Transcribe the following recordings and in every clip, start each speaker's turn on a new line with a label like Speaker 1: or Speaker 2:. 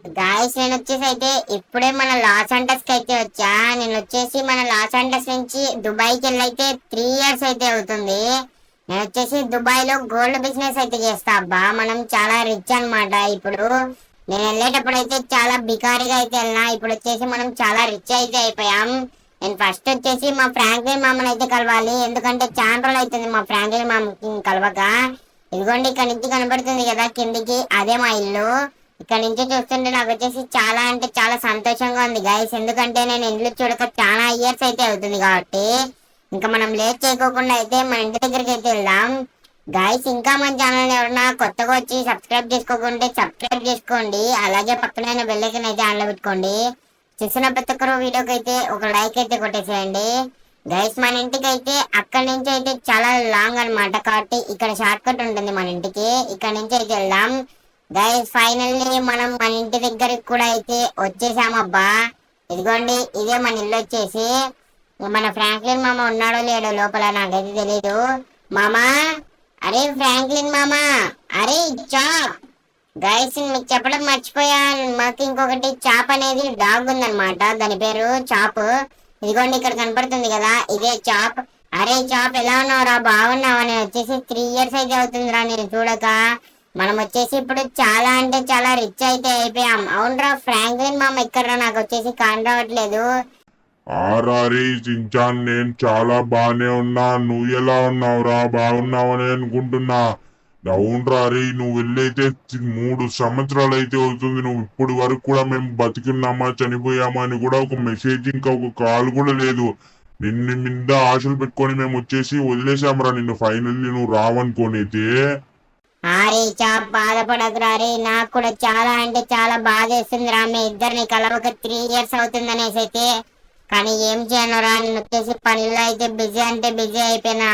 Speaker 1: Guys నేను వచ్చేసి అయితే ఇప్పుడే మన లాస్ ఏంజల్స్ కి అయితే వచ్చా. నేను వచ్చేసి మన లాస్ ఏంజల్స్ నుంచి దుబాయ్ కి వెళ్ళి అయితే 3 years అయితే అవుతుంది. నేను వచ్చేసి దుబాయ్ లో గోల్డ్ బిజినెస్ అయితే చేస్తా అబ్బా. మనం చాలా రిచ్ అన్నమాట. ఇప్పుడు నేను వెళ్ళేటప్పుడు అయితే చాలా బికారిగా అయితే వెళ్ళినా. ఇప్పుడు వచ్చేసి మనం చాలా రిచ్ అయితే అయిపోయాం. నేను ఫస్ట్ వచ్చేసి మా ఫ్రాంక్లిన్ మామని అయితే కలవాలి. ఎందుకంటే చాలా రోజులు అవుతుంది మా ఫ్రాంక్లిన్ మామకి కలవక. ఇదిగోండి ఇక్కడ నుంచి కనబడుతుంది కదా కిందికి, అదే మా ఇల్లు. ఇక్కడ నుంచి చూస్తుంటే నాకు వచ్చేసి చాలా అంటే చాలా సంతోషంగా ఉంది గైస్. ఎందుకంటే నేను ఇల్లు చూడక చాలా ఇయర్స్ అయితే అవుతుంది కాబట్టి. ఇంకా మనం లేట్ చేయకోకుండా అయితే మన ఇంటి దగ్గరికి అయితే వెళ్దాం. గైస్ ఇంకా మన ఛానల్ ఎవరన్నా కొత్తగా వచ్చి సబ్స్క్రైబ్ చేసుకోకుంటే సబ్స్క్రైబ్ చేసుకోండి. అలాగే పక్కన బెల్ ఐకాన్ అయితే ఆన్లో పెట్టుకోండి. చూసిన ప్రతి ఒక్కరు వీడియోకి అయితే ఒక లైక్ అయితే కొట్టేసేయండి. గైస్ మన ఇంటికి అయితే అక్కడి నుంచి అయితే చాలా లాంగ్ అన్నమాట. కాబట్టి ఇక్కడ షార్ట్ కట్ ఉంటుంది మన ఇంటికి. ఇక్కడ నుంచి అయితే వెళ్దాం. గైస్ ఫైనల్లీ మనం మన ఇంటి దగ్గరికి కూడా అయితే వచ్చేసామబ్బా. ఇదిగోండి ఇదే మన ఇల్లు వచ్చేసి. మన ఫ్రాంక్లిన్ మామ ఉన్నాడో లేడో లోపల నాకైతే తెలీదు. మామా, అరే ఫ్రాంక్లిన్ మామా, అరే చాప్. గైస్ మీకు చెప్పడం మర్చిపోయా, మాకు ఇంకొకటి చాప్ అనేది డాగ్ ఉందన్నమాట. దాని పేరు చాప్. ఇదిగోండి ఇక్కడ కనపడుతుంది కదా, ఇదే చాప్. అరే చాప్ ఎలా ఉన్నావురా, బాగున్నావా? నేను వచ్చేసి 3 years అయితే అవుతుందిరా నేను చూడక. మనం వచ్చేసి ఇప్పుడు చాలా అంటే చాలా రిచ్ అయితే అయిపోయాం. అవునరా ఫ్రాంక్లిన్ మామ ఎక్కడరా, నాకు వచ్చేసి కాని రావట్లేదు.
Speaker 2: ఆరారి చించాన్, నేను చాలా బానే ఉన్నా. నువ్వు ఎలా ఉన్నావురా? బాగున్నావని అనుకుంటున్నా. అవునరా రే, నువ్వు వెళ్ళైతే 3 సంవత్సరాలు అయితే అవుతుంది. నువ్వు ఇప్పుడు వరకు కూడా మేము బతికున్నామా చనిపోయామా అని కూడా ఒక మెసేజ్ ఇంకా ఒక కాల్ కూడా లేదు. నిన్ను మీద ఆశలు పెట్టుకొని మేము వచ్చేసి వదిలేసాంరా నిన్ను. ఫైనల్లీ నువ్వు రావనుకోని అయితే.
Speaker 1: అరే చాప్ బాధపడకురా రే, నాకు కూడా చాలా అంటే చాలా బాధేస్తుంది రా. మీ ఇద్దరిని కలవక 3 years అవుతుంది అనేసి అయితే. కానీ ఏం చేయను రా, నేను వచ్చేసి పనిలో అయితే బిజీ అంటే బిజీ అయిపోయినా.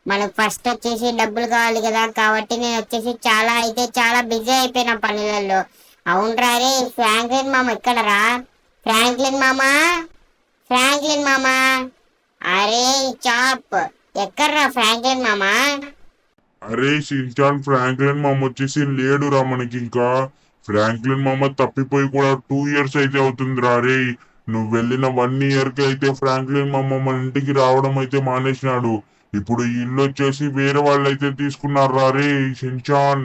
Speaker 1: మనకు ఫస్ట్ వచ్చేసి డబ్బులు కావాలి కదా, కాబట్టి నేను వచ్చేసి చాలా అయితే చాలా బిజీ అయిపోయినా పనులలో. అవునరా రే, ఫ్రాంక్లిన్ మామ ఎక్కడరా? ఫ్రాంక్లిన్ మామా, ఫ్రాంక్లిన్ మామా, అరే చాప్ ఎక్కడరా ఫ్రాంక్లిన్ మామా?
Speaker 2: అరే సించాన్, ఫ్రాంక్లిన్ మామ వచ్చేసి లేడురా మనకి ఇంకా. ఫ్రాంక్లిన్ మామ తప్పిపోయి కూడా 2 years అయితే అవుతుందిరా రే. నువ్వు వెళ్ళిన 1 year కి అయితే ఫ్రాంక్లిన్ మామ మన ఇంటికి రావడం అయితే మానేసినాడు. ఇప్పుడు ఈ ఇల్లు వచ్చేసి వేరే వాళ్ళు అయితే తీసుకున్నారు రా రే సించాన్.